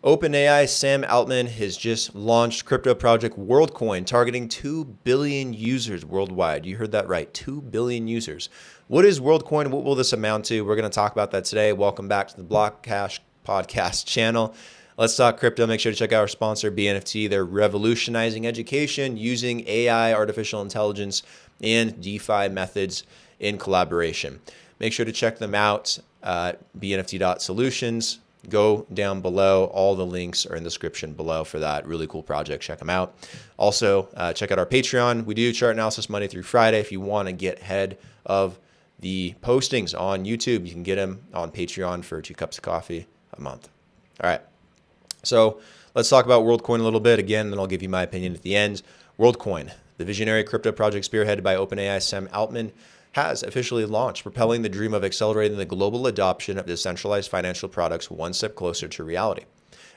OpenAI Sam Altman has just launched crypto project Worldcoin, targeting 2 billion users worldwide. You heard that right, 2 billion users. What is Worldcoin? What will this amount to? We're going to talk about that today. Welcome back to the Block Cash podcast channel. Let's talk crypto. Make sure to check out our sponsor, BENFT. They're revolutionizing education using AI, artificial intelligence, and DeFi methods in collaboration. Make sure to check them out at benft.solutions. Go down below. All the links are in the description below for that really cool project. Check them out. Also, check out our Patreon. We do chart analysis Monday through Friday. If you want to get ahead of the postings on YouTube, you can get them on Patreon for 2 cups of coffee a month. All right. So let's talk about Worldcoin a little bit again, then I'll give you my opinion at the end. Worldcoin, the visionary crypto project spearheaded by OpenAI Sam Altman, has officially launched, propelling the dream of accelerating the global adoption of decentralized financial products one step closer to reality.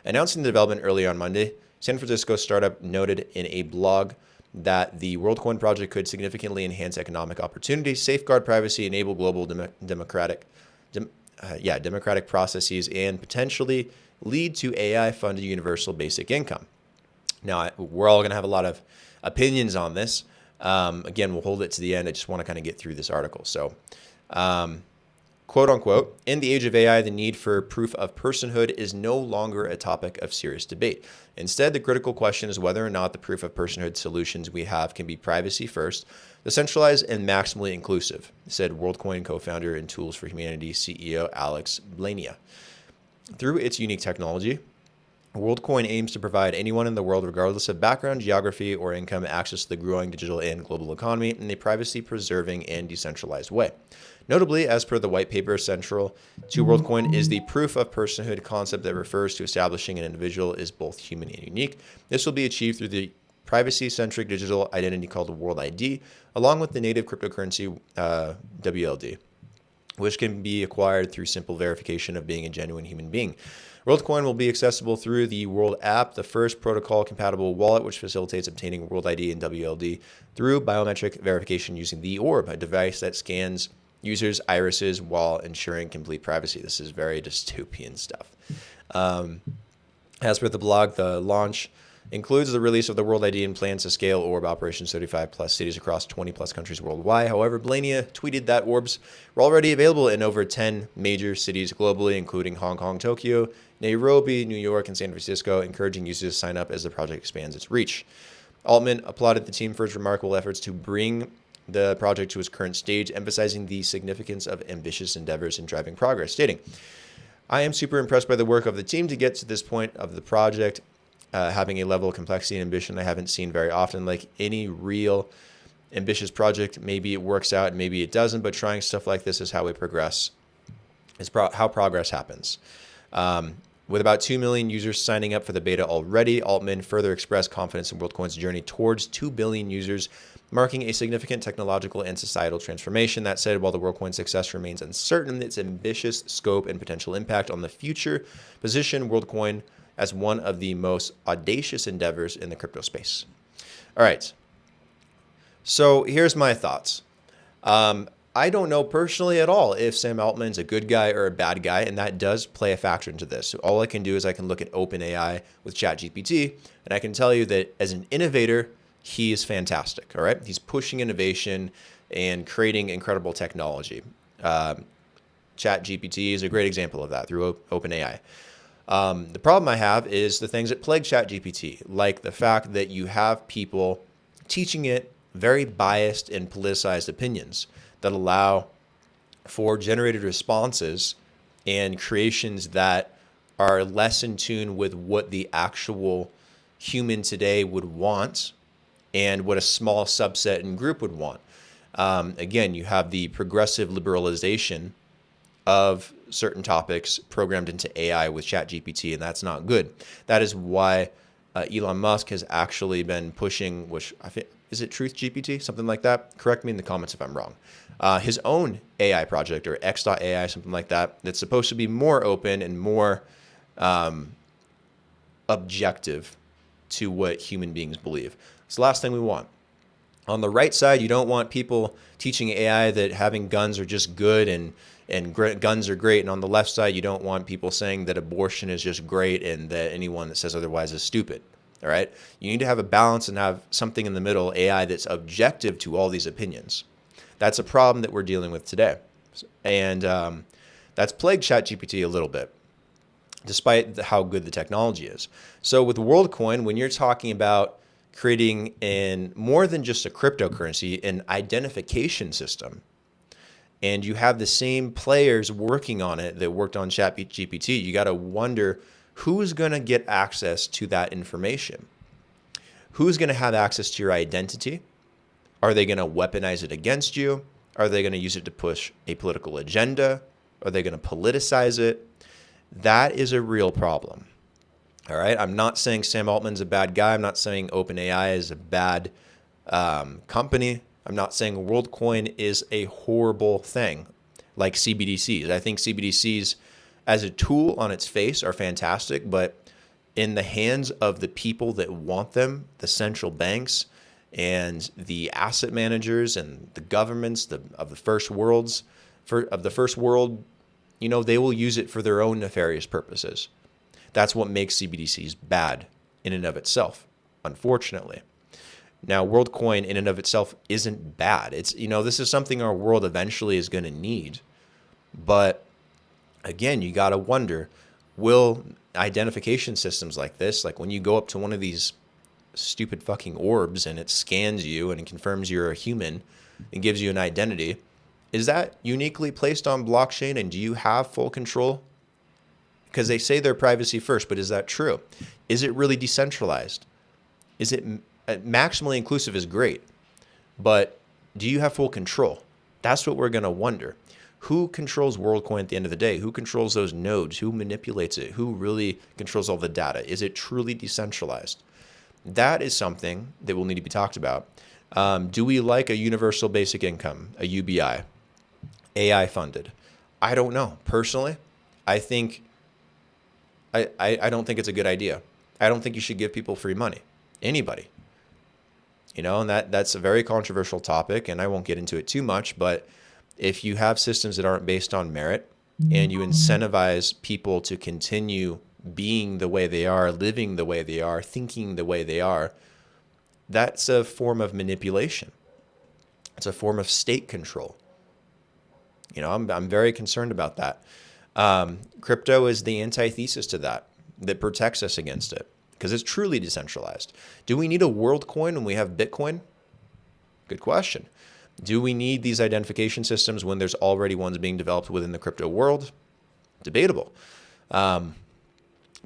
Announcing the development early on Monday, San Francisco startup noted in a blog that the Worldcoin project could significantly enhance economic opportunities, safeguard privacy, enable global democratic processes, and potentially lead to AI-funded universal basic income. Now, we're all going to have a lot of opinions on this. Again, we'll hold it to the end. I just want to kind of get through this article. So, quote unquote, in the age of AI, the need for proof of personhood is no longer a topic of serious debate. Instead, the critical question is whether or not the proof of personhood solutions we have can be privacy first, decentralized, and maximally inclusive, said Worldcoin co-founder and Tools for Humanity CEO Alex Blania. Through its unique technology, Worldcoin aims to provide anyone in the world, regardless of background, geography, or income, access to the growing digital and global economy in a privacy-preserving and decentralized way. Notably, as per the white paper, central to Worldcoin is the proof of personhood concept that refers to establishing an individual is both human and unique. This will be achieved through the privacy-centric digital identity called World ID, along with the native cryptocurrency WLD, which can be acquired through simple verification of being a genuine human being. Worldcoin will be accessible through the World app, the first protocol-compatible wallet, which facilitates obtaining World ID and WLD through biometric verification using the Orb, a device that scans users' irises while ensuring complete privacy. This is very dystopian stuff. As per the blog, the launch includes the release of the World ID and plans to scale Orb operations 35+ cities across 20+ countries worldwide. However, Blania tweeted that Orbs were already available in over 10 major cities globally, including Hong Kong, Tokyo, Nairobi, New York, and San Francisco, encouraging users to sign up as the project expands its reach. Altman applauded the team for its remarkable efforts to bring the project to its current stage, emphasizing the significance of ambitious endeavors in driving progress, stating, "I am super impressed by the work of the team to get to this point of the project, having a level of complexity and ambition I haven't seen very often. Like any real ambitious project, maybe it works out, maybe it doesn't, but trying stuff like this is how we progress, is how progress happens." With about 2 million users signing up for the beta already, Altman further expressed confidence in Worldcoin's journey towards 2 billion users, marking a significant technological and societal transformation. That said, while the Worldcoin success remains uncertain, its ambitious scope and potential impact on the future position Worldcoin as one of the most audacious endeavors in the crypto space. All right. So here's my thoughts. I don't know personally at all if Sam Altman's a good guy or a bad guy, and that does play a factor into this. So all I can do is I can look at OpenAI with ChatGPT, and I can tell you that as an innovator, he is fantastic. All right. He's pushing innovation and creating incredible technology. ChatGPT is a great example of that through OpenAI. The problem I have is the things that plague ChatGPT, like the fact that you have people teaching it very biased and politicized opinions that allow for generated responses and creations that are less in tune with what the actual human today would want and what a small subset and group would want. Again, you have the progressive liberalization of certain topics programmed into AI with ChatGPT, and that's not good. That is why Elon Musk has actually been pushing, which I think, is it Truth GPT, something like that? Correct me in the comments if I'm wrong. His own AI project, or X.AI, something like that, that's supposed to be more open and more objective to what human beings believe. It's the last thing we want. On the right side, you don't want people teaching AI that having guns are just good and guns are great. And on the left side, you don't want people saying that abortion is just great and that anyone that says otherwise is stupid. All right. You need to have a balance and have something in the middle, AI that's objective to all these opinions. That's a problem that we're dealing with today. And that's plagued ChatGPT a little bit, despite how good the technology is. So with Worldcoin, when you're talking about creating more than just a cryptocurrency, an identification system, and you have the same players working on it that worked on ChatGPT, you got to wonder who's going to get access to that information. Who's going to have access to your identity? Are they going to weaponize it against you? Are they going to use it to push a political agenda? Are they going to politicize it? That is a real problem. All right. I'm not saying Sam Altman's a bad guy. I'm not saying OpenAI is a bad company. I'm not saying Worldcoin is a horrible thing like CBDCs. I think CBDCs as a tool on its face are fantastic, but in the hands of the people that want them, the central banks and the asset managers and the governments of the first world, they will use it for their own nefarious purposes. That's what makes CBDCs bad in and of itself, unfortunately. Now, Worldcoin in and of itself isn't bad. It's, this is something our world eventually is going to need. But again, you got to wonder, will identification systems like this, like when you go up to one of these stupid fucking orbs and it scans you and it confirms you're a human and gives you an identity, is that uniquely placed on blockchain and do you have full control? Because they say they're privacy first, but is that true? Is it really decentralized? Is it maximally inclusive is great, but do you have full control? That's what we're going to wonder. Who controls Worldcoin at the end of the day? Who controls those nodes? Who manipulates it? Who really controls all the data? Is it truly decentralized? That is something that will need to be talked about. Do we like a universal basic income, a UBI, AI funded? I don't know. Personally, I think I don't think it's a good idea. I don't think you should give people free money. Anybody. And that's a very controversial topic, and I won't get into it too much, but if you have systems that aren't based on merit and you incentivize people to continue being the way they are, living the way they are, thinking the way they are, that's a form of manipulation. It's a form of state control. I'm very concerned about that. Crypto is the antithesis to that protects us against it because it's truly decentralized. Do we need a Worldcoin when we have Bitcoin? Good question. Do we need these identification systems when there's already ones being developed within the crypto world? Debatable. But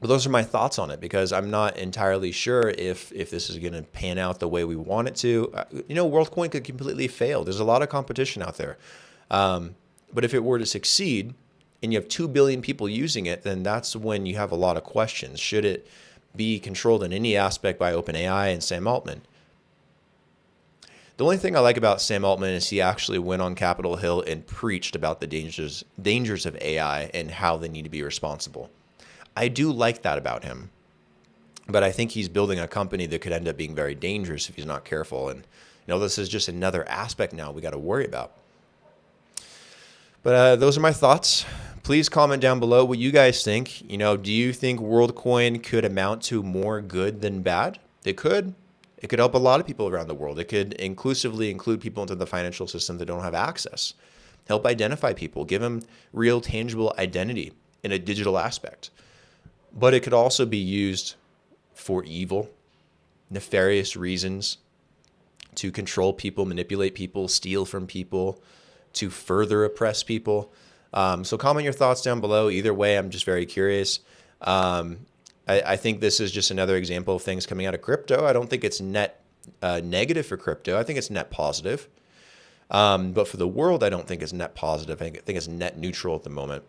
those are my thoughts on it because I'm not entirely sure if this is going to pan out the way we want it to. Worldcoin could completely fail. There's a lot of competition out there. But if it were to succeed and you have 2 billion people using it, then that's when you have a lot of questions. Should it be controlled in any aspect by OpenAI and Sam Altman? The only thing I like about Sam Altman is he actually went on Capitol Hill and preached about the dangers of AI and how they need to be responsible. I do like that about him, but I think he's building a company that could end up being very dangerous if he's not careful. And this is just another aspect now we got to worry about. But those are my thoughts. Please comment down below what you guys think. Do you think Worldcoin could amount to more good than bad? It could. It could help a lot of people around the world. It could inclusively include people into the financial system that don't have access. Help identify people, give them real tangible identity in a digital aspect. But it could also be used for evil, nefarious reasons, to control people, manipulate people, steal from people, to further oppress people. So comment your thoughts down below. Either way, I'm just very curious. I think this is just another example of things coming out of crypto. I don't think it's net negative for crypto. I think it's net positive. But for the world, I don't think it's net positive. I think it's net neutral at the moment.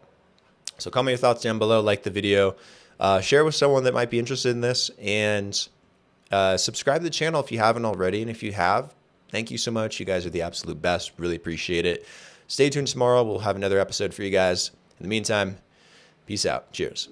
So comment your thoughts down below, like the video, share with someone that might be interested in this, and subscribe to the channel if you haven't already. And if you have, thank you so much. You guys are the absolute best. Really appreciate it. Stay tuned tomorrow. We'll have another episode for you guys. In the meantime, peace out. Cheers.